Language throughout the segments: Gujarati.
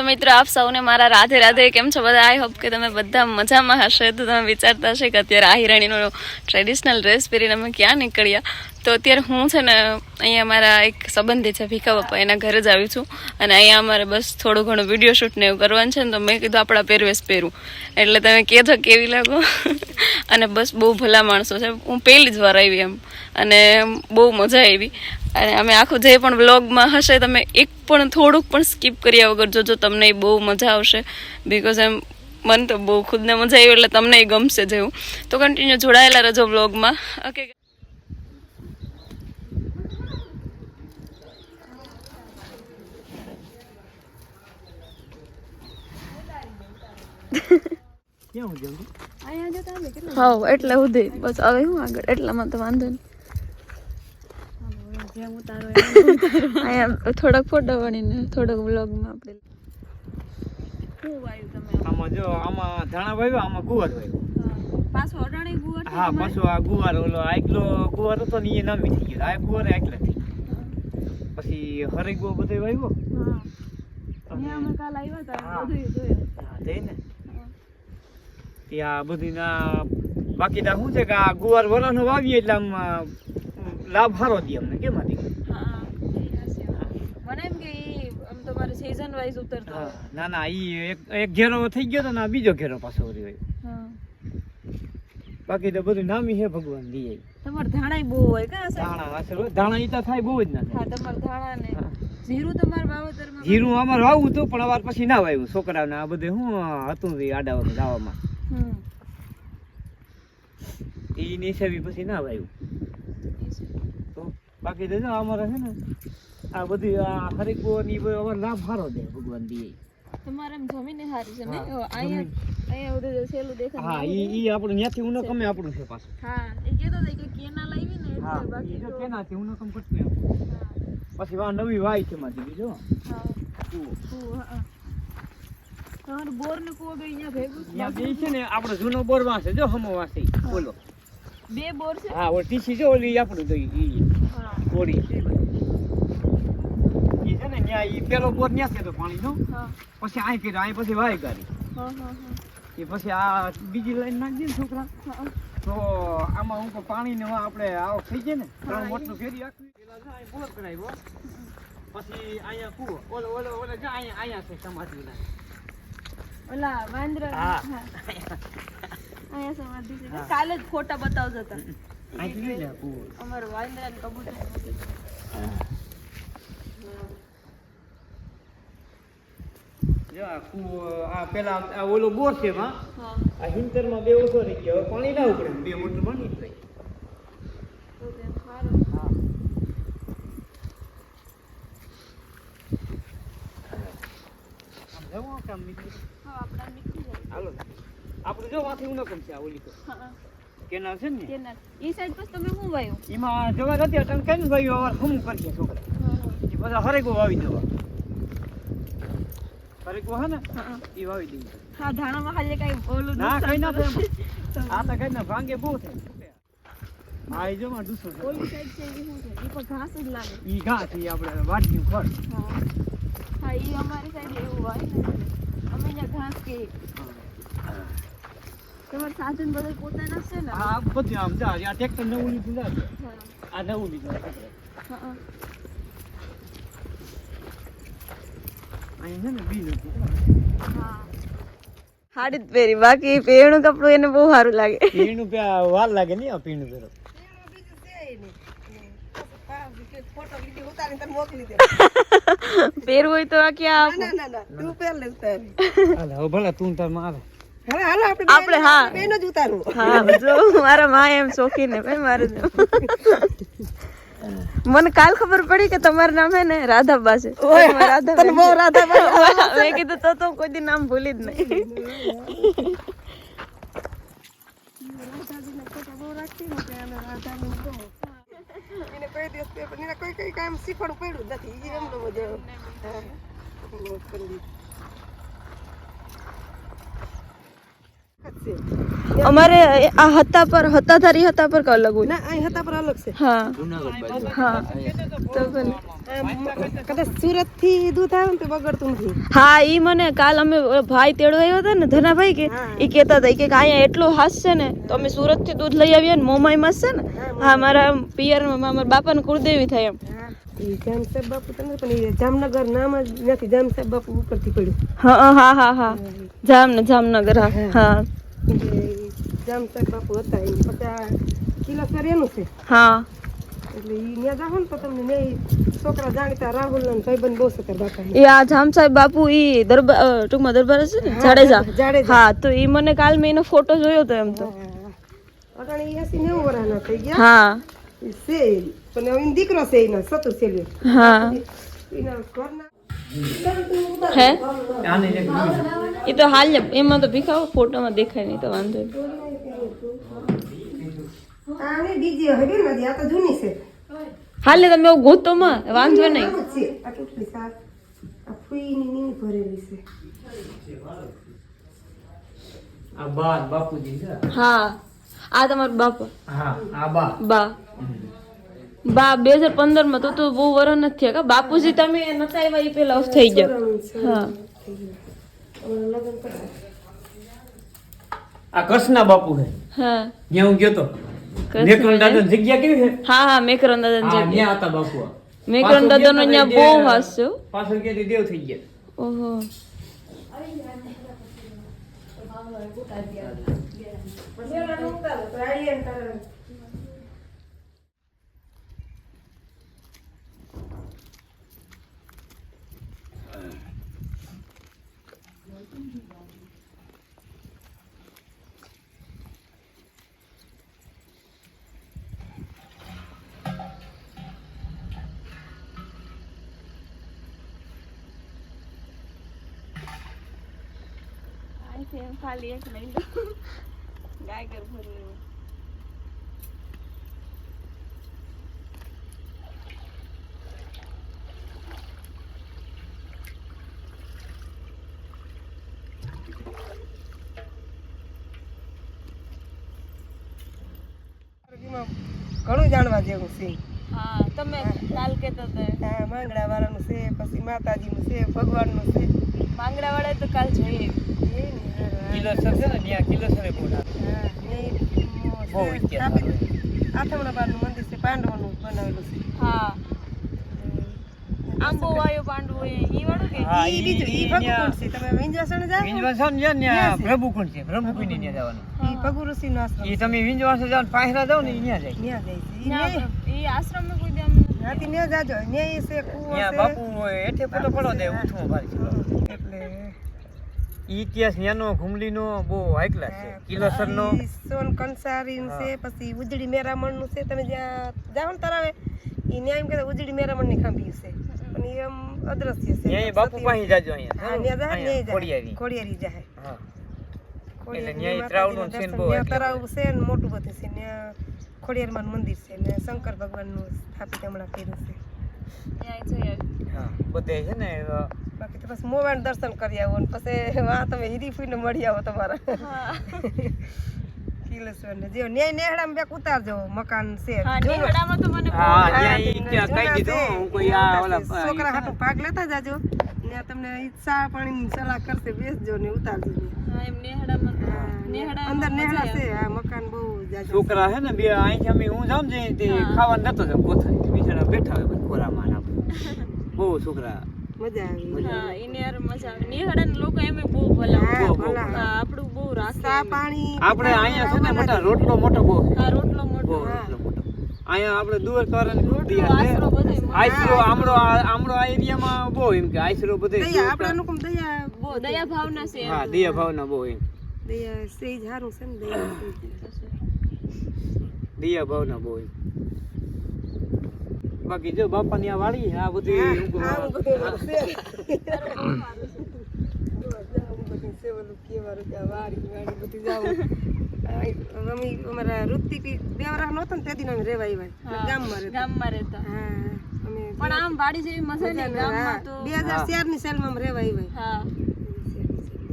તો મિત્રો આપ સૌને મારા રાધે રાધે. કેમ છો બધા? આઈ હોપ કે તમે બધા મજામાં હશે. તો તમે વિચારતા હશે કે અત્યારે આહિરાણીનો ટ્રેડિશનલ ડ્રેસ પહેરીને અમે ક્યાં નીકળ્યા. તો અત્યારે હું છે ને અહીંયા મારા એક સંબંધી છે ભીખા પપ્પા, એના ઘરે જ આવી છું. અને અહીંયા અમારે બસ થોડું ઘણું વિડીયો શૂટ ને એવું કરવાનું છે ને, તો મેં કીધું આપણા પહેરવેશ પહેરું. એટલે તમે કહેજો કેવી લાગો. અને બસ બહુ ભલા માણસો છે. હું પહેલી જ વાર આવી એમ, અને બહુ મજા આવી. અને અમે આખું જે પણ વ્લોગમાં હશે તમે એક પણ થોડુંક પણ સ્કીપ કર્યા વગર જોજો, તમને બહુ મજા આવશે. બિકોઝ એમ મને તો બહુ ખુદને મજા આવી, એટલે તમને ગમશે જેવું. તો કન્ટિન્યુ જોડાયેલા રહેજો વ્લોગમાં. ઓકે. હા એટલે સુધી બસ હવે હું આગળ એટલામાં તો વાંધો નહીં. અહીંયા થોડાક ફોટો પાડીને થોડોક વ્લોગમાં આપણે શું વાયું તમે આમાં જો આમાં ધાણા વાવ્યો, આમાં ગુવાર વાવ્યો. પાછો અડાણી ગુવાર. હા પાછો આ ગુવાર ઓલો આટલો ગુવાર હતો ને એ નામી થઈ ગયો. આ ગુવાર આટલા થઈ. પછી હરેગો બધો વાવ્યો. હા અહીંયા અમે કાલ આવ્યા હતા બધું જોયું. હા તે ને ત્યાં બધી ના બાકી તા શું છે કે આ ગુવાર વરાનો વાવીએ એટલે આમ લાભ સારો દે અમને. કેમ હતી? હા મને એમ કે આમ તમારે સીઝન વાઇઝ ઉતરતો. ના ના ઈ એક ઘેરો થઈ ગયો તો ને બીજો ઘેરો પાછો વળી હોય. હા બાકી તો બધું નામી છે ભગવાન દીએ. તમાર ધાણા બહુ હોય કા? ધાણા અસર ધાણા ઈ તો થાય બહુ જ ના થાય. હા તમાર ધાણા ને જીરું તમાર વાવતરમાં. જીરું અમાર વાવું હતું પણ અવાર પછી ના વાવ્યું. છોકરાને આ બધે શું હતું આડા વખત દાવામાં ઈ નિસેવી પછી ના વાવ્યું. તો બાકી તો અમારે છે ને આ બધી આ હરીકો ની અમાર લાભ સારો દે ભગવાન દીએ. તમારે એમ જમીને સારી છે ને? અહીંયા ઉધર સેલું દેખાય. હા ઈ આપણું ત્યાંથી ઉનો કમે આપણું છે પાછું. હા એ કહેતો હતો કે કેના લાવી ને એટલે બાકી તો કેનાથી ઉનો કમ કટકે. પછી વા નવી વાય છે માથી બીજો. હા હા તમારું બોર ને કૂવો બે અહીંયા ભેગું અહીંયા બે છે ને આપણો જૂનો બોર વાસે જો હમો વાસે બોલો. બે બોર છે. હા ઓલી ટીસી જો ઓલી આપણું તો ઈ હા કોડી છે. ઈ છે ને ન્યા ઈ પેલો બોર ન્યા છે તો પાણીનો. હા પછી આઈ કર્યો, આઈ પછી વાય કરી. હા હા હા એ પછી આ બીજી લાઈન નાખી દે છોકરા. હા તો આમાં હું પાણી ને આપણે આવક થઈ જાય ને 3 મોટનું ફેરી આખી પેલા જો અહીં બોર કરાવ્યો. પછી અહીંયા કૂવો ઓલો ઓલો ઓલો જો અહીંયા છે સમાધિના ઓલા વાંદરા. હા અહીંયા સમાધિ છે. કાલે જ ફોટા બતાવજો હતા. અહીં લે કૂવો અમાર વાંદરા ને કબૂતર. જો આ કૂવો આ પેલા આ ઓલો બોર છે માં. હા આ હિંતરમાં બે ઓછો રહી ગયો. પાણી ના ઉપડે, 2 મોટર પાણી જ થાય. તો તે સારું. હા આમ જવો કામ નીકળી. હા આપડા નીકળી જાય. હાલો આપણું જો વાથી ઉનો કમ છે આ ઓલી તો હા કેનાલ છે ને કેનાલ ઈ સાઈડ પર તમે શું વાયું? એમાં જવા નથી તમે કેમ ભાઈ અવાર હમ કરીએ છોકરા. એ બધા હરેકો વાવી દેવા. હરેકો હે ને એ વાવી દેવું. હા ધાણામાં ખાલી કઈ બોલું ના કઈ ના થાય એમાં. આ તો કઈ ના ભાંગે બહુ થાય. હા એ જો માં દુસો છે. ઓલી સાઈડ છે ઈ શું છે? ઈ પર ઘાસ જ લાગે. ઈ ઘા છે આપણે વાડીનું ખડ. હા હા ઈ અમારી સાઈડ એવું હોય ને. અમે અહીંયા ઘાસ કે તમારે સાધન બધું પોતાના છે ને? આ બધું આમ જા આ ટ્રેક્ટર નવું લીધું જા. હા આ નવું લીધું. હા અહીં છે ને બી નથી. હા હાડી જ પહેરી, બાકી પહેરણું કપડું એને બહુ સારું લાગે. પીણું વાર લાગે નહીં આ પીણું પેલો. પહેરવું હોય તો આ ક્યાં હાલે હવે ભલે તું તાર મારે. આપણે હા હા જો મારા માં એમ શોખીને ભાઈ મારે મને કાલ ખબર પડી કે તમારું નામ હે ને રાધાબા છે. મેં કીધું તો કોઈ દી નામ ભૂલી જ નહીં. કોઈ કામ શીખવાનું પડ્યું નથી એમનો બધો. અમારે આ હતાધારી હતા પર કે અલગ હોય? ના અહીં હતા પર અલગ છે. હા હા તો ભલે. કદાચ સુરત થી દૂધ આવે ને તો બગડતું નથી. હા ઈ મને કાલ અમે ભાઈ તેડવા આવ્યા હતા ને ધનાભાઈ કે ઈ કહેતા હતા કે અહીંયા એટલું હાસ છે ને તો અમે સુરત થી દૂધ લઈ આવીએ ને મોમાઈ માં છે ને. હા મારા પિયરમાં મારા બાપાને કુળદેવી થાય એમ. ઈ જામ સાહેબ બાપુ તમે પણ ઈ જામનગર નામ જ નથી. જામ સાહેબ બાપુ ઉપરથી પડ્યું. હા હા હા હા જામનગર હા હા જામ સાહેબ બાપુ હતા એ પછી આ કિલોસર એનું છે. હા એટલે ઈ ન્યા જાહો ને તો તમને ને છોકરા જાણીતા રાહુલ અને ભાઈબંધ બહુ સકર બાપા. એ આ જામ સાહેબ બાપુ ઈ દરબાર ટૂંકમાં દરબાર છે ને જાડેજા. હા તો ઈ મને કાલ મેં એનો ફોટો જોયો તો એમ તો. અટાણે 80-90 વર્ષના થઈ ગયા. હા ઈ છે પણ હવે ઈ દીકરો છે એનો સતુ સેલ્યો. હા એના ઘરના હે આને એક એ તો હાલ એમાં તો ભીખાવો ફોટોમાં દેખાય નહીં તો વાંધો નહીં. આને બીજી હગે નથી. આ તો જૂની છે. હાલે તમે એવું ગોતો માં વાંધો નહીં. આમ જ છે. આ કેટલી આ ફૂઈની નીની ભરેલી છે. આ બા બાપુજી છે. હા આ તમારો બાપા હા આ બા બા 2015 માં તો બહુ વરસ નથી થયા કા બાપુજી તમે નતા આવ્યા એ પેલા ઓફ થઈ ગયા. હા લગ્ન કર્યા. આ કૃષ્ણા બાપુ છે. હા ત્યાં હું ગયો તો મેકરણ દાદા જગ્યા કેવી છે? હા હા મેકરન દાદા હા ત્યાં હતા બાપુ. મેકરન દાદા નો અહીંયા બહુ હાસ્યો. પાછળ ક્યાંથી દેવ થઈ ગયા. ઓહો ખાલી એક લઈ લો ગાય ઘર ભરેલું. ઘણું જાણવા જેવું છે. હા તમે કાલ કહેતા હતા હા માંગડા વાળાનું છે, પછી માતાજીનું છે, ભગવાનનું છે. માંગડા વાળા તો કાલ જોઈએ. એ ને કિલોસર છે ને ત્યાં કિલોસરે બહુ લાગે. હા ને બહુ ઇતિહાસ આવે. આથમણા બારનું મંદિર છે, પાંડવોનું બનાવેલું છે. હા આંબો વાયો પાંડવો ઈ વાળું કે હા ઈ બીજું ઈ ભગુકુંડ છે. તમે વિંજવાસણ જાઓ વિંજવાસન છે ને ત્યાં પ્રભુકુંડ છે. પ્રભુકુંડ ત્યાં જવાનું. ઈ ભગુ ઋષિનો આશ્રમ ઈ તમે વિંજવાસન જાવ પાયરા જાવ ને ત્યાં જાય. ન્યા જાય છે. ઈ ન્યાય ઈ આશ્રમ માં કોઈ દે હાથી ન્યા જાજો. ન્યાય છે કૂવો ત્યાં છે. બાપુ એઠે પડો પડો દે ઉઠવો ભારી. એટલે ઇતિહાસ ન્યાનો ઘુમલીનો બહુ હાઈ ક્લાસ છે. કિલોસરનો ઈ સોન કંસારીન છે, પછી ઉજળી મેરામણનું છે. તમે જ્યાં જાઓ ને તરાવે ઈ ન્યા એમ કહેતા ઉજળી મેરામણની ખાંભી છે. પણ ઈ આમ અદ્રશ્ય છે. ન્યાય બાપુ પાસે જાજો અહીંયા. હા ન્યા જાય ન્યાય જાય. ખોડિયારી. ખોડિયારી જાય. હા. ખોડિયારી ન્યાય માતાજીના ત્રાવડનું છે ને દર્શન. બહુ ન્યા એટલે. તરાવ છે ને મોટું બધું છે. ન્યા ખોડિયારમાંનું મંદિર છે ને શંકર ભગવાનનું સ્થાપિત હમણાં કર્યું છે. ત્યાં જોઈએ. હા બધે છે ને બાકી તો પછી મોવાણ દર્શન કરી આવો ને પછી વાં તમે હીરીફુઈને મળી આવો તમારા હા કિલેશ્વર ને જેવો ન્યાય નેહડામાં બેક ઉતારજો મકાન છે. હા નેહડામાં તો મને બહુ હા હા, ત્યાં ઈ જૂના કહી છે. દીધું હું કોઈ આ ઓલા છોકરા હાટુ ભાગ લેતા જાજો ને તમને ઈચ્છા પાણીની સલાહ કરશે બેસજો ને ઉતારજો ને. હા એમ નેહડામાં હા, અંદર નેહડા છે. આ મકાન બહુ જાજો છોકરા છે ને બે અહીંથી અમે હું જાઉં ને તે ખાવાનું નતો જ કોથળી બિચારા બેઠા હોય બધા ખોરામાં ને આપણે. બહુ છોકરા મજા આવી. હા ઈને યાર મજા આવે. નેહડાના લોકો એમે બહુ ભલા હા, બહુ, ભલા. હા આપણું બહુ રાખે ચા એમ. પાણી આપણે અહીંયા છે ને મોટા રોટલો મોટો બહુ છે. હા રોટલો બહુ મોટો રોટલો મોટો અહીંયા આપણે દૂર કરવાની ખોટી આશરો બધે આશરો આમળો આ એરિયામાં બહુ એમ કે આશરો બધે દયા આપણા નું દયા બહુ દયા ભાવના છે હા દયા ભાવના બહુ એમ દયા સેજ હારું છે ને દયા દયા ભાવના બહુ એમ બાકી જો બાપાની આ વાડી આ બધી આવું બધું છે. બધું છે ઓલું કેવારું કે આ વાડી વાડી બધી જાવું. અમે અમારા ઋતિક દેવરા નહોતો ને તે દિન અમે રેવા આવ્યા ગામમાં રહેતા. ગામમાં રહેતા હા અમે પણ આમ વાડી જેવી મજા નહીં ગામમાં તો 2004 ની સાલમાં અમે રેવા આવ્યા. હા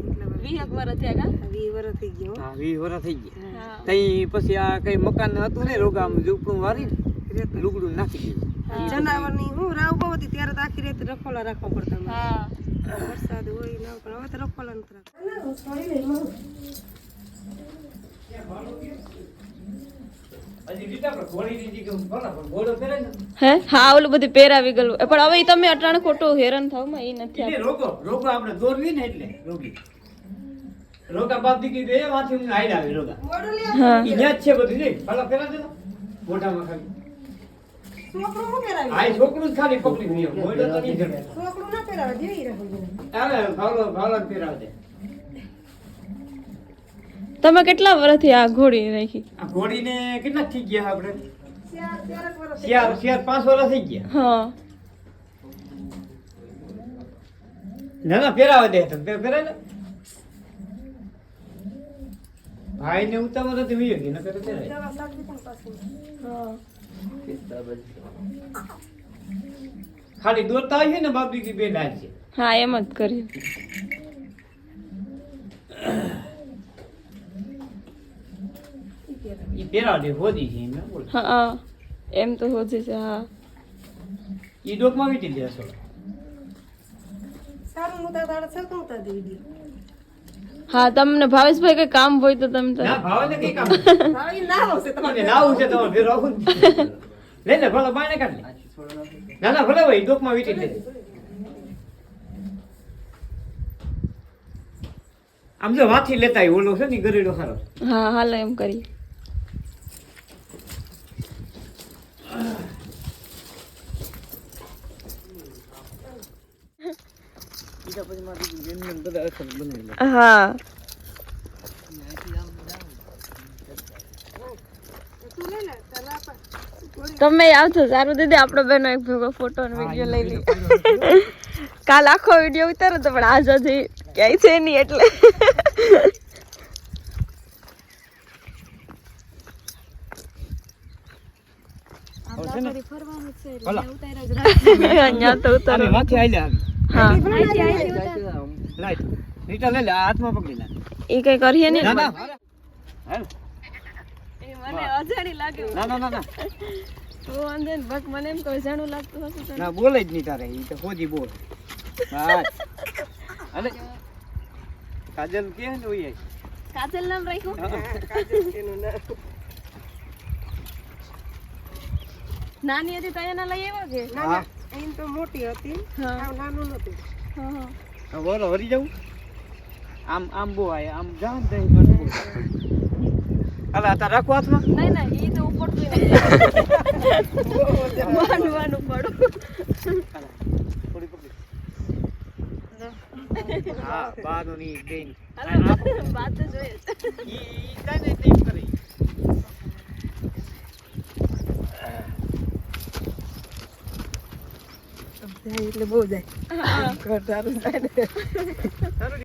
એટલા 20 વર્ષ થયા કા 20 20 વર્ષ થઈ ગયું હા 20 વર્ષ થઈ ગયા હા. તઈ પછી આ કઈ મકાન હતું ને રોગામ ઝૂંપડું વારી લુગડું નાખી દીધું જનાવરની હું રાવ બહુ હતી ત્યારે તો આખી રાત રખોલા રાખવા પડતા અમારે. હા વરસાદ હોય ના પણ હવે તો રખોલા નથી રાખતા. હજી દીધા પણ ઘોડીની જે કેમ ભલા પણ ઘોડો ફેરે ને હે હા ઓલું બધું પહેરાવી ગયેલું પણ હવે ઈ તમે અટાણે ખોટું હેરાન થાવ માં એ નથી એટલે રોગો આપણે દોરવી ને એટલે રોગી રોગા બાપ દીકરી બે માંથી હું હાઈડ આવી રોગા હા ઈ ન્યા જ છે બધું નહીં ભલા ફેરા દે મોઢામાં ખાલી છોકરું શું પહેરાવે? આ છોકરું જ ખાલી પકડી ગયો મોઢો તો નહીં જડે છોકરું ના પહેરાવે, જેવી રાખો જોઈએ. આવે ભાવલો ફેરાવ દે તમે કેટલા વર્ષથી આ ઘોડી રાખી આ ઘોડીને કેટલા થઈ ગયા આપણે ચારેક વર્ષ શિયાર 5 વર્ષ થઈ ગયા હા ના ના ફેરાવ દે તો ફેરાય ને ભાઈ ને ઉતાવળ હતી વીયો ગઈ નકર તો ફેરાય દવા સાચવી પણ પાછી. હા ખાલી દોરતા હોય ને બાપ દીકરી બે લાજ છે હા એમ જ કર્યું ઈ ફેરાવ દે હોદી છે એમ બોલ હા એમ તો હોજે છે હા ઈ ડોકમાં વીટી દે અસલ સારું નહોતા તારે સરખું નહોતા દેવી દે. હા તમને ભાવેશભાઈ કઈ કામ હોય તો તમે તો ના ભાવે ને કઈ કામ ભાવી ના આવશે તમારે. તમને લાવું છે તમારે ફેર આવું લે ને ભલે બાયને કાઢ લે ના ના ભલે ભાઈ ડોકમાં વીટી લે આમ જો વાથી લેતા હોય ઓલો છે ને ગરેડો ખારો હા હાલો એમ કરીએ ઈટા પછી માં દીધું એમ બધા અસલ બનાવી હા તું લે ને, ચાલ આપા. તમે આવજો સારું દીદી આપણો બેનો એક ભેગો ફોટો અને વિડીયો લઈ લઈએ કાલ આખો વિડીયો ઉતારો તો પણ આજ હજી ક્યાંય છે નહીં એટલે અહીંયા તો ઉતારો આને માથે આલ્યા આવી હા લાઈટ રીટા લે લે આ હાથમાં પકડી લે એ કઈ કરીએ નહીં ના ના હાલ મને અજાણી લાગ્યું ના ના ના ના તો વાંધો ને બક મને એમ કોઈ જાણું લાગતું હશે તો ના બોલે જ નહીં તારે ઈ તો ખોજી બોલ બસ અલે કાજલ કે ને ઓય કાજલ નામ રાખ્યું કાજલ તેનું નામ. નાની હતી તો એના લઈ આવ્યો કે ના, ના, એમ તો મોટી હતી હા. આમ નાનું નહોતું. હા હા હવે બોલો હરી જાઉં આમ આમ બો આય આમ જાન દે મને અલે આ રાખો હાથમાં નહીં નહીં એ તો ઉપર વાનવાનું પડું થોડી પકડી હા બાનો ની બેન વાત તો જોઈએ છે ઈ કાઈ નહીં તેમ કરે જાય એટલે બહુ જાય. ઘર તારું જાય ને. તારું